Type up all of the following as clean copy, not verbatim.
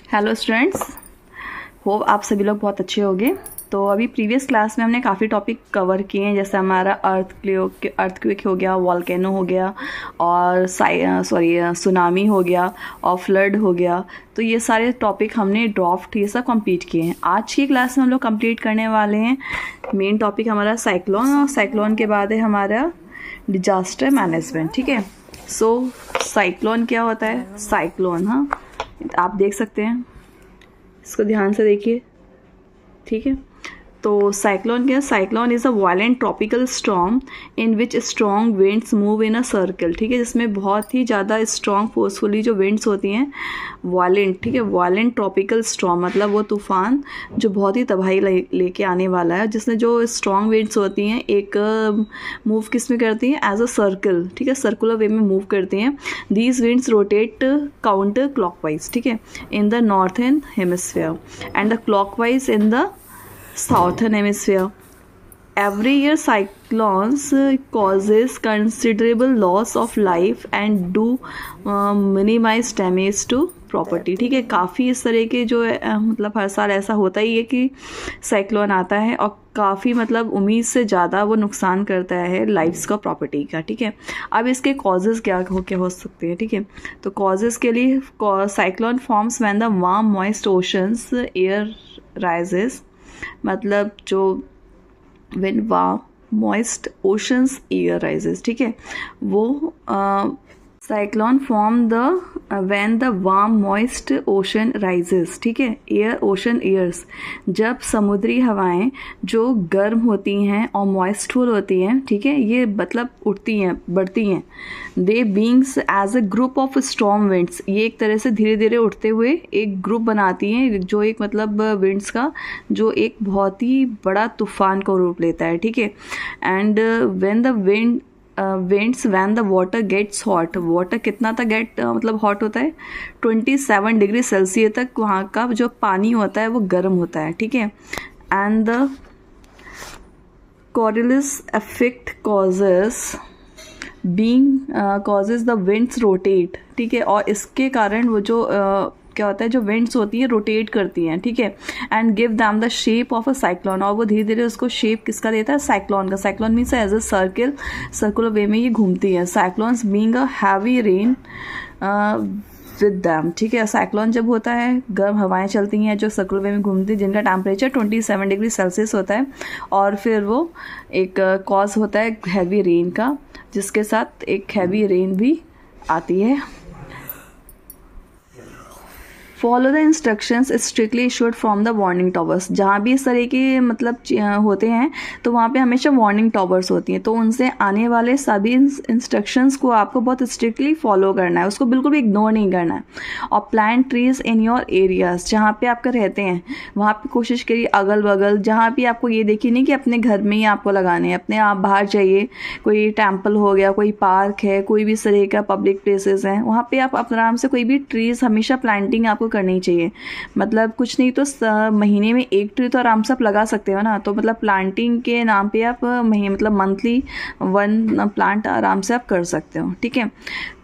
Hello students, hope आप सभी लोग बहुत अच्छे होंगे। तो अभी प्रीवियस क्लास में हमने काफ़ी टॉपिक कवर किए हैं, जैसे हमारा अर्थक्वेक हो गया, वॉल्केनो हो गया और सुनामी हो गया और फ्लड हो गया। तो ये सारे टॉपिक हमने ड्राफ्ट ये सब कंप्लीट किए हैं। आज की क्लास में हम लोग कंप्लीट करने वाले हैं मेन टॉपिक हमारा साइक्लोन, और साइक्लोन के बाद है हमारा डिजास्टर मैनेजमेंट। ठीक है, सो साइक्लोन क्या होता है? साइक्लोन, हाँ आप देख सकते हैं, इसको ध्यान से देखिए। ठीक है, तो साइक्लोन क्या है? Cyclone is a violent tropical storm in which strong winds move in a circle. ठीक है, जिसमें बहुत ही ज़्यादा स्ट्रॉन्ग फोर्सफुली जो विंड्स होती हैं, वायलेंट। ठीक है, वायलेंट ट्रॉपिकल स्टॉर्म मतलब वो तूफान जो बहुत ही तबाही लेके आने वाला है, जिसमें जो स्ट्रॉन्ग विंड्स होती हैं एक मूव किस में करती हैं? As a circle. ठीक है, सर्कुलर वे में मूव करती हैं। These winds rotate counter clockwise, ठीक है, in the northern hemisphere and the clockwise in the southern hemisphere. Every year cyclones causes considerable loss of life and do minimize damage to property. ठीक है, काफ़ी इस तरह के जो मतलब हर साल ऐसा होता ही है कि साइक्लोन आता है और काफ़ी मतलब उम्मीद से ज़्यादा वो नुकसान करता है लाइफ्स का, प्रॉपर्टी का। ठीक है, अब इसके कॉजेज़ क्या हो सकते हैं? ठीक है, तो कॉजेज़ के लिए cyclone forms when the warm moist oceans air rises, मतलब जो when warm moist oceans air rises। ठीक है, वो cyclone form the when the warm moist ocean rises. ठीक है, एयर ओशन एयर्स, जब समुद्री हवाएं जो गर्म होती हैं और मॉइस्टफुल होती हैं, ठीक है, ये मतलब उठती हैं, बढ़ती हैं। They beings as a group of storm winds, ये एक तरह से धीरे धीरे उठते हुए एक ग्रुप बनाती हैं, जो एक मतलब विंड्स का जो एक बहुत ही बड़ा तूफान को रूप लेता है। ठीक है, and when the winds when the water gets hot, water कितना तक मतलब हॉट होता है? 27 डिग्री सेल्सियस तक वहाँ का जो पानी होता है वो गर्म होता है। ठीक है, and the Coriolis effect causes the winds rotate. ठीक है, और इसके कारण वो जो क्या होता है, जो विंड्स होती हैं रोटेट करती हैं। ठीक है, and give them the shape of a cyclone, और वो धीरे धीरे उसको शेप किसका देता है? साइक्लोन का। Cyclone means as a circular way में ये घूमती है। Cyclones being a heavy rain with them. ठीक है, साइक्लोन जब होता है, गर्म हवाएं चलती हैं जो सर्कुलर वे में घूमती हैं, जिनका टेम्परेचर 27 डिग्री सेल्सियस होता है, और फिर वो एक कॉज होता है हैवी रेन का, जिसके साथ एक हैवी रेन भी आती है। Follow the instructions strictly issued from the warning towers. जहाँ भी इस तरह के मतलब होते हैं तो वहाँ पे हमेशा वार्निंग टॉवर्स होती हैं, तो उनसे आने वाले सभी इंस्ट्रक्शंस को आपको बहुत स्ट्रिक्टली फॉलो करना है, उसको बिल्कुल भी इग्नोर नहीं करना है। और plant trees in your areas, जहाँ पे आपका रहते हैं वहाँ पे कोशिश करिए अगल बगल, जहाँ भी आपको ये देखिए नहीं कि अपने घर में ही आपको लगाने हैं, अपने आप बाहर जाइए, कोई टेम्पल हो गया, कोई पार्क है, कोई भी इस तरह का पब्लिक प्लेसेस हैं, वहाँ पे आप आराम से कोई भी ट्रीज, हमेशा प्लांटिंग आपको करनी चाहिए। मतलब कुछ नहीं तो महीने में एक ट्री तो आराम से आप लगा सकते हो ना, तो मतलब प्लांटिंग के नाम पे आप मतलब मंथली 1 प्लांट आराम से आप कर सकते हो। ठीक है,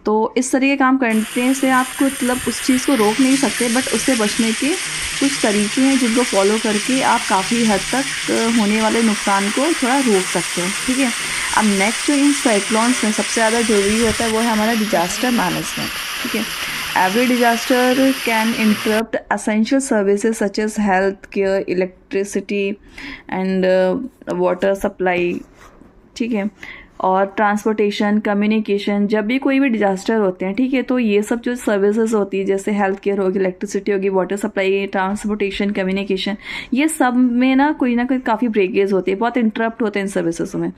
तो इस तरह के काम करने से आप मतलब उस चीज़ को रोक नहीं सकते, बट उससे बचने के कुछ तरीके हैं जिनको फॉलो करके आप काफ़ी हद तक होने वाले नुकसान को थोड़ा रोक सकते हो। ठीक है, अब नेक्स्ट जो इन साइक्लोन्स में सबसे ज़्यादा जरूरी होता है वो है हमारा डिजास्टर मैनेजमेंट। ठीक है, every disaster can interrupt essential services such as health care, electricity and water supply। ठीक है, और ट्रांसपोर्टेशन, कम्युनिकेशन, जब भी कोई भी डिजास्टर होते हैं, ठीक है, तो ये सब जो सर्विसेज होती है जैसे हेल्थ केयर होगी, इलेक्ट्रिसिटी होगी, वाटर सप्लाई, ट्रांसपोर्टेशन, कम्युनिकेशन, ये सब में ना कोई काफ़ी ब्रेकेज होती है, बहुत इंटरप्ट होते हैं इन सर्विसेज में।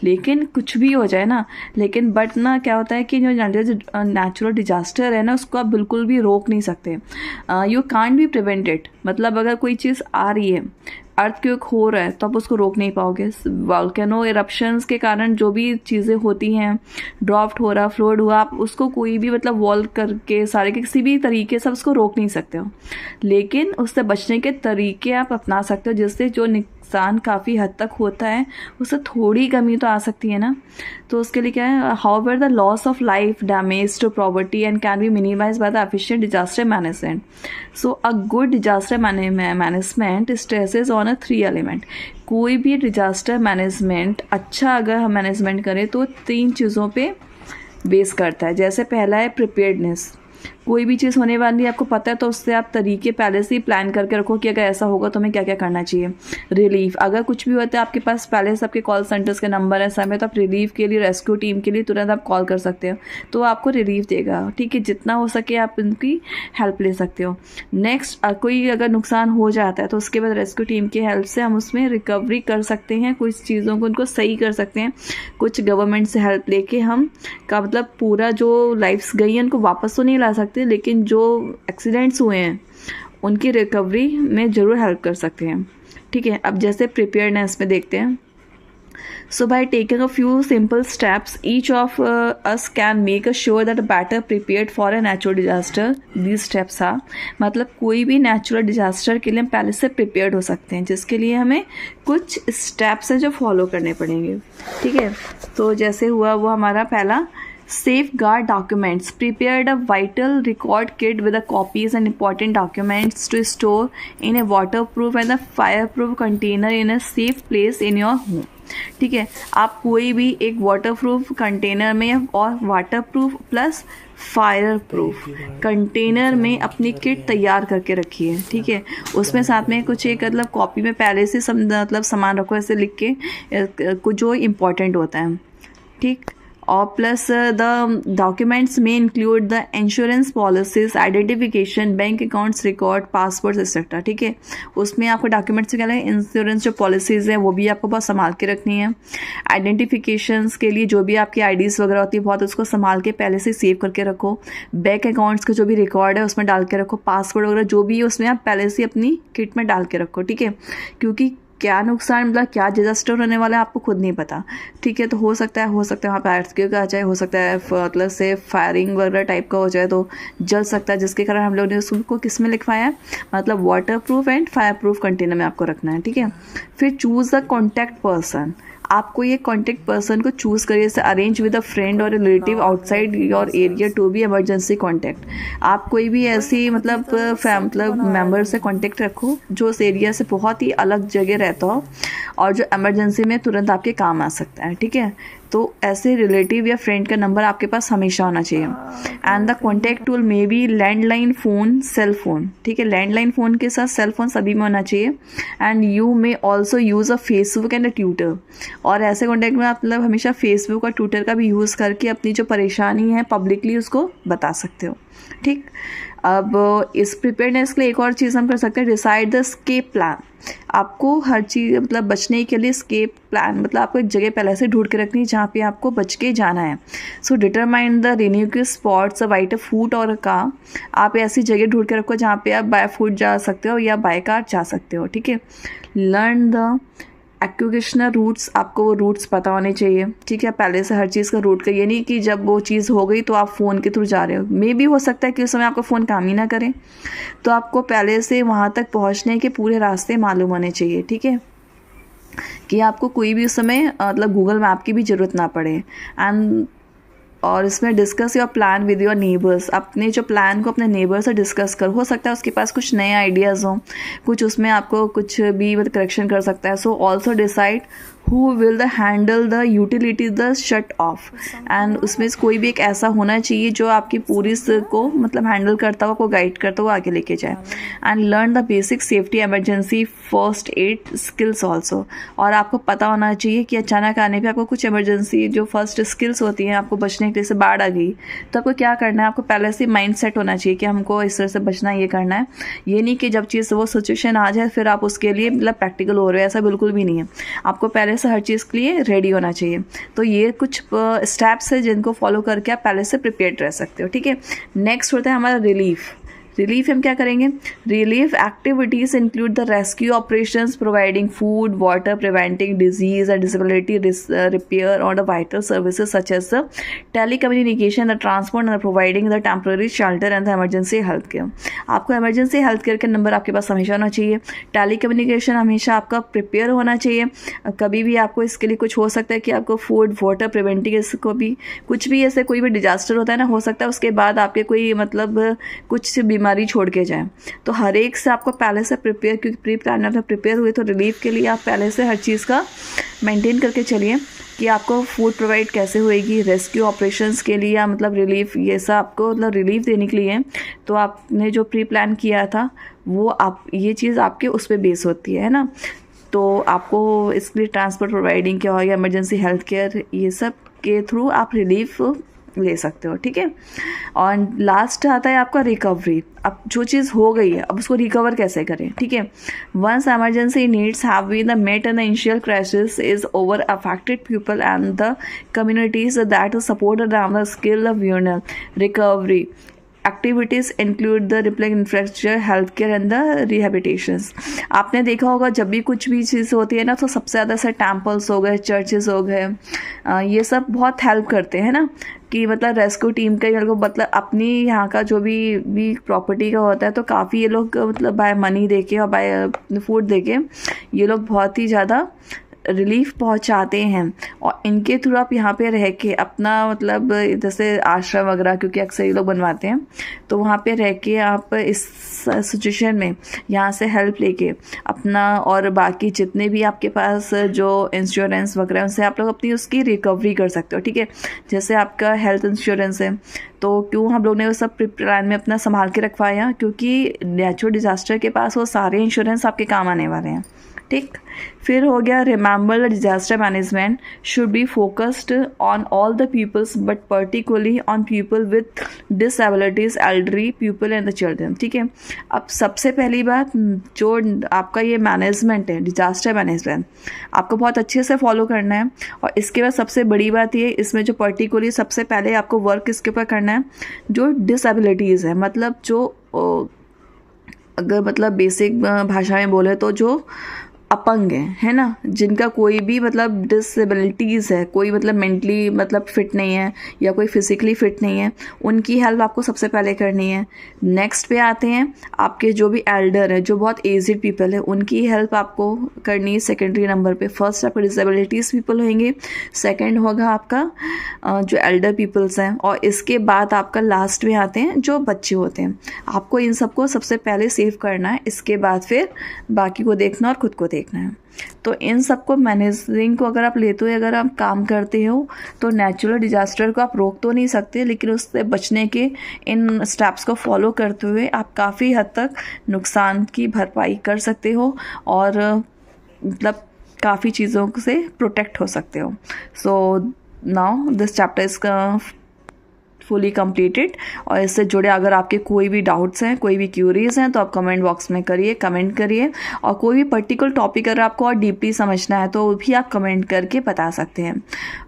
लेकिन कुछ भी हो जाए ना, लेकिन बट ना क्या होता है कि जो नेचुरल डिजास्टर है ना, उसको आप बिल्कुल भी रोक नहीं सकते। यू कांट बी प्रिवेंटेड, मतलब अगर कोई चीज़ आ रही है अर्थक्वेक हो रहा है तो आप उसको रोक नहीं पाओगे। वोल्केनो इरप्शंस के कारण जो भी चीज़ें होती हैं, ड्राफ्ट हो रहा, फ्लोड हुआ, आप उसको कोई भी मतलब वॉल करके सारे के किसी भी तरीके से उसको रोक नहीं सकते हो, लेकिन उससे बचने के तरीके आप अपना सकते हो, जिससे जो नुकसान काफ़ी हद तक होता है उससे थोड़ी कमी तो आ सकती है ना। तो उसके लिए क्या है, however the loss of life, damage to property and can be minimise by the efficient disaster management. So a good disaster management stresses on a 3 element. कोई भी डिजास्टर मैनेजमेंट अच्छा अगर हम मैनेजमेंट करें तो 3 चीज़ों पे बेस करता है। जैसे पहला है प्रिपेयर्डनेस। कोई भी चीज़ होने वाली है आपको पता है तो उससे आप तरीके पहले से ही प्लान करके रखो कि अगर ऐसा होगा तो हमें क्या क्या करना चाहिए। रिलीफ, अगर कुछ भी होता है आपके पास पहले से आपके कॉल सेंटर्स के नंबर है समय, तो आप रिलीफ के लिए, रेस्क्यू टीम के लिए तुरंत आप कॉल कर सकते हो, तो आपको रिलीफ देगा। ठीक है, जितना हो सके आप उनकी हेल्प ले सकते हो। नेक्स्ट, कोई अगर नुकसान हो जाता है तो उसके बाद रेस्क्यू टीम की हेल्प से हम उसमें रिकवरी कर सकते हैं, कुछ चीज़ों को उनको सही कर सकते हैं। कुछ गवर्नमेंट से हेल्प लेके हम का मतलब पूरा जो लाइफ्स गई हैं उनको वापस तो नहीं ला सकते, लेकिन जो एक्सीडेंट्स हुए हैं उनकी रिकवरी में ज़रूर हेल्प कर सकते हैं। ठीक है, अब जैसे प्रिपेयर्डनेस में देखते हैं। So by taking a few simple steps, each of us can make sure that better prepared for a natural disaster. These steps are, मतलब कोई भी नेचुरल डिजास्टर के लिए हम पहले से प्रिपेयर्ड हो सकते हैं, जिसके लिए हमें कुछ स्टेप्स हैं जो फॉलो करने पड़ेंगे। ठीक है, तो जैसे हुआ वो हमारा पहला, safeguard documents. Prepared a vital record kit with the copies and important documents to store in a waterproof and a fireproof container in a safe place in your home. ठीक है, आप कोई भी एक वाटरप्रूफ कंटेनर में और waterproof plus fire proof container में अपनी किट तैयार करके रखिए। ठीक है, उसमें साथ में कुछ एक मतलब कॉपी में पहले से मतलब सामान रखो ऐसे लिख के कुछ जो इम्पोर्टेंट होता है। ठीक, और प्लस द डॉक्यूमेंट्स में include the insurance policies, identification, bank accounts record, passport etcetera. ठीक है, उसमें आपको डॉक्यूमेंट्स क्या है, इंश्योरेंस जो पॉलिसीज़ हैं वो भी आपको बहुत संभाल के रखनी है। आइडेंटिफिकेशंस के लिए जो भी आपकी आईडीज़ वगैरह होती है बहुत उसको संभाल के पहले से सेव करके रखो। बैंक अकाउंट्स का जो भी रिकॉर्ड है उसमें डाल के रखो। पासपोर्ट वगैरह जो भी है उसमें आप पहले से अपनी किट में डाल के रखो। ठीक है, क्योंकि क्या नुकसान मतलब क्या डिजास्टर होने वाला है आपको खुद नहीं पता। ठीक है, तो हो सकता है वहाँ पे अर्थक्वेक आ जाए, हो सकता है मतलब से फायरिंग वगैरह टाइप का हो जाए तो जल सकता है, जिसके कारण हम लोगों ने उसको किस में लिखवाया है, मतलब water proof and fire proof container में आपको रखना है। ठीक है, फिर चूज़ द कॉन्टैक्ट पर्सन। आपको ये कॉन्टैक्ट पर्सन को चूज़ करिए, जैसे अरेंज विद अ फ्रेंड और relative outside your area to be emergency contact. आप कोई भी ऐसी मतलब मेंबर से कॉन्टैक्ट रखो जो उस एरिया से बहुत ही अलग जगह रहता हो और जो इमरजेंसी में तुरंत आपके काम आ सकता है। ठीक है, तो ऐसे रिलेटिव या फ्रेंड का नंबर आपके पास हमेशा होना चाहिए। And the contact tool may be landline phone, cell phone. ठीक है, लैंडलाइन फ़ोन के साथ सेल फ़ोन सभी में होना चाहिए। And you may also use a Facebook and a Twitter. और ऐसे कॉन्टैक्ट में आप मतलब हमेशा फेसबुक और ट्विटर का भी यूज़ करके अपनी जो परेशानी है पब्लिकली उसको बता सकते हो। ठीक, अब इस प्रिपेयरनेस के लिए एक और चीज़ हम कर सकते हैं, डिसाइड द स्केप प्लान। आपको हर चीज़ मतलब बचने के लिए स्केप प्लान मतलब आपको एक जगह पहले से ढूंढ के रखनी है जहाँ पे आपको बच के जाना है। So determine the renew spots by foot और कार। आप ऐसी जगह ढूंढ के रखो जहाँ पे आप बाय फुट जा सकते हो या बाय कार जा सकते हो। ठीक है, लर्न द एक्यूकेशनल रूट्स। आपको वो रूट्स पता होने चाहिए। ठीक है, पहले से हर चीज़ का रूट का, ये नहीं कि जब वो चीज़ हो गई तो आप फ़ोन के थ्रू जा रहे हो। मे भी हो सकता है कि उस समय आपका फ़ोन काम ही ना करे, तो आपको पहले से वहाँ तक पहुँचने के पूरे रास्ते मालूम होने चाहिए। ठीक है, कि आपको कोई भी उस समय मतलब गूगल मैप की भी ज़रूरत ना पड़े। एंड और इसमें discuss your plan with your neighbours. अपने जो प्लान को अपने नेबर से डिस्कस कर, हो सकता है उसके पास कुछ नए आइडियाज़ हों, कुछ उसमें आपको कुछ भी मतलब करेक्शन कर सकता है। So also decide who will the handle the utility the shut off. And उसमें कोई भी एक ऐसा होना चाहिए जो आपकी पूरी को मतलब हैंडल करता हुआ, को गाइड करता हुआ आगे लेके जाए। And learn the basic safety emergency first aid skills also. और आपको पता होना चाहिए कि अचानक आने पे आपको कुछ इमरजेंसी जो फर्स्ट स्किल्स होती हैं, आपको बचने के लिए, से बाढ़ आ गई तो आपको क्या करना है, आपको पहले से माइंड सेट होना चाहिए कि हमको इस तरह से बचना, ये करना है। ये नहीं कि जब चीज़ वो सिचुएशन आ जाए फिर आप उसके लिए मतलब प्रैक्टिकल हो रहे हो, ऐसा बिल्कुल भी नहीं है। आपको पहले से हर चीज़ के लिए रेडी होना चाहिए। तो ये कुछ स्टेप्स है जिनको फॉलो करके आप पहले से प्रिपेयर्ड रह सकते हो। ठीक है, नेक्स्ट होता है हमारा रिलीफ। रिलीफ हम क्या करेंगे, relief activities include the rescue operations, providing food water, preventing disease and disability, repair और the vital services such as the telecommunication, the transport and providing the temporary shelter and the emergency health care. आपको emergency health care का number आपके पास हमेशा होना चाहिए। Telecommunication हमेशा आपका प्रिपेयर होना चाहिए, कभी भी आपको इसके लिए कुछ हो सकता है कि आपको फूड वाटर प्रिवेंटिंग, इसको भी कुछ भी ऐसे कोई भी डिजास्टर होता है ना, हो सकता है उसके बाद आपके कोई मतलब कुछ बीमारी छोड़ के जाए, तो हर एक से आपको पहले से प्रिपेयर, क्योंकि प्री प्लान में प्रिपेयर हुए तो रिलीफ के लिए आप पहले से हर चीज़ का मेंटेन करके चलिए कि आपको फूड प्रोवाइड कैसे होएगी, रेस्क्यू ऑपरेशंस के लिए या मतलब रिलीफ, ये सब आपको मतलब रिलीफ देने के लिए तो आपने जो प्री प्लान किया था वो आप, ये चीज़ आपके उस पर बेस होती है ना। तो आपको इसके लिए ट्रांसपोर्ट प्रोवाइडिंग क्या होगा, इमरजेंसी हेल्थ केयर, ये सब के थ्रू आप रिलीफ ले सकते हो, ठीक है। और लास्ट आता है आपका रिकवरी। अब जो चीज़ हो गई है अब उसको रिकवर कैसे करें, ठीक है। Once emergency needs have been met and the initial crisis is over, affected people and the communities that support around the skill of recovery activities include the replaying infrastructure, health care and the rehabilitations. आपने देखा होगा जब भी कुछ भी चीज़ होती है ना तो सबसे ज़्यादा से टेम्पल्स हो गए, चर्चेस हो गए, ये सब बहुत हेल्प करते हैं ना, कि मतलब रेस्क्यू टीम का मतलब अपनी यहाँ का जो भी प्रॉपर्टी का होता है तो काफ़ी ये लोग मतलब बाय मनी देके और बाय फूड देके ये लोग बहुत ही ज़्यादा रिलीफ पहुंचाते हैं। और इनके थ्रू आप यहाँ पे रह के अपना मतलब जैसे आश्रम वगैरह, क्योंकि अक्सर ये लोग बनवाते हैं, तो वहाँ पे रह के आप इस सिचुएशन में यहाँ से हेल्प लेके अपना और बाकी जितने भी आपके पास जो इंश्योरेंस वगैरह उनसे आप लोग अपनी उसकी रिकवरी कर सकते हो, ठीक है। जैसे आपका हेल्थ इंश्योरेंस है तो क्यों हम लोग ने वो सब प्लान में अपना संभाल के रखवाया, क्योंकि नेचुरल डिजास्टर के पास वो सारे इंश्योरेंस आपके काम आने वाले हैं, ठीक। फिर हो गया remember the disaster management should be focused on all the peoples but particularly on people with disabilities, elderly people and the children, ठीक है। अब सबसे पहली बात, जो आपका ये मैनेजमेंट है डिजास्टर मैनेजमेंट, आपको बहुत अच्छे से फॉलो करना है। और इसके बाद सबसे बड़ी बात ये, इसमें जो पर्टिकुलरली सबसे पहले आपको वर्क इसके ऊपर करना है, जो डिसेबिलिटीज़ है, मतलब जो अगर मतलब बेसिक भाषा में बोले तो जो अपंग है ना, जिनका कोई भी मतलब डिसेबिलिटीज़ है, कोई मतलब मेंटली मतलब फिट नहीं है या कोई फिजिकली फिट नहीं है, उनकी हेल्प आपको सबसे पहले करनी है। नेक्स्ट पे आते हैं आपके जो भी एल्डर है, जो बहुत एजिड पीपल है, उनकी हेल्प आपको करनी है सेकेंडरी नंबर पे। फर्स्ट आपके डिसेबिलिटीज़ पीपल होंगे, सेकेंड होगा आपका जो एल्डर पीपल्स हैं, और इसके बाद आपका लास्ट में आते हैं जो बच्चे होते हैं। आपको इन सबको सबसे पहले सेव करना है, इसके बाद फिर बाकी को देखना और खुद को देखना है। तो इन सबको मैनेजिंग को अगर आप लेते हुए अगर आप काम करते हो तो नेचुरल डिजास्टर को आप रोक तो नहीं सकते, लेकिन उससे बचने के इन स्टेप्स को फॉलो करते हुए आप काफ़ी हद तक नुकसान की भरपाई कर सकते हो और मतलब काफ़ी चीज़ों से प्रोटेक्ट हो सकते हो। So now this chapter is fully completed. और इससे जुड़े अगर आपके कोई भी डाउट्स हैं, कोई भी क्यूरीज हैं, तो आप कमेंट बॉक्स में कमेंट करिए। और कोई भी पर्टिकुलर टॉपिक अगर आपको और डीपली समझना है तो भी आप कमेंट करके बता सकते हैं।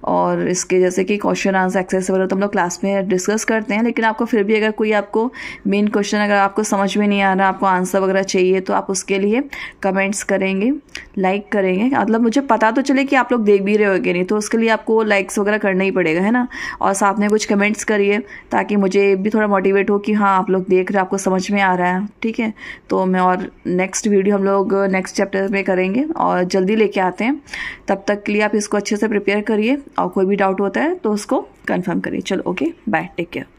और इसके जैसे कि क्वेश्चन आंसर एक्सरसाइज वगैरह तो हम लोग क्लास में डिस्कस करते हैं, लेकिन आपको फिर भी अगर कोई आपको मेन क्वेश्चन अगर आपको समझ में नहीं आ रहा, आपको आंसर वगैरह चाहिए, तो आप उसके लिए कमेंट्स करेंगे, लाइक करेंगे, मतलब मुझे पता तो चले कि आप लोग देख भी रहे हो कि नहीं, तो उसके लिए आपको लाइक्स वगैरह करना ही पड़ेगा, है ना। और साथ में कुछ कमेंट्स करिए ताकि मुझे भी थोड़ा मोटिवेट हो कि हाँ आप लोग देख रहे हैं, आपको समझ में आ रहा है, ठीक है। तो मैं और नेक्स्ट वीडियो हम लोग नेक्स्ट चैप्टर में करेंगे और जल्दी लेके आते हैं। तब तक के लिए आप इसको अच्छे से प्रिपेयर करिए और कोई भी डाउट होता है तो उसको कंफर्म करिए। चलो ओके, बाय, टेक केयर।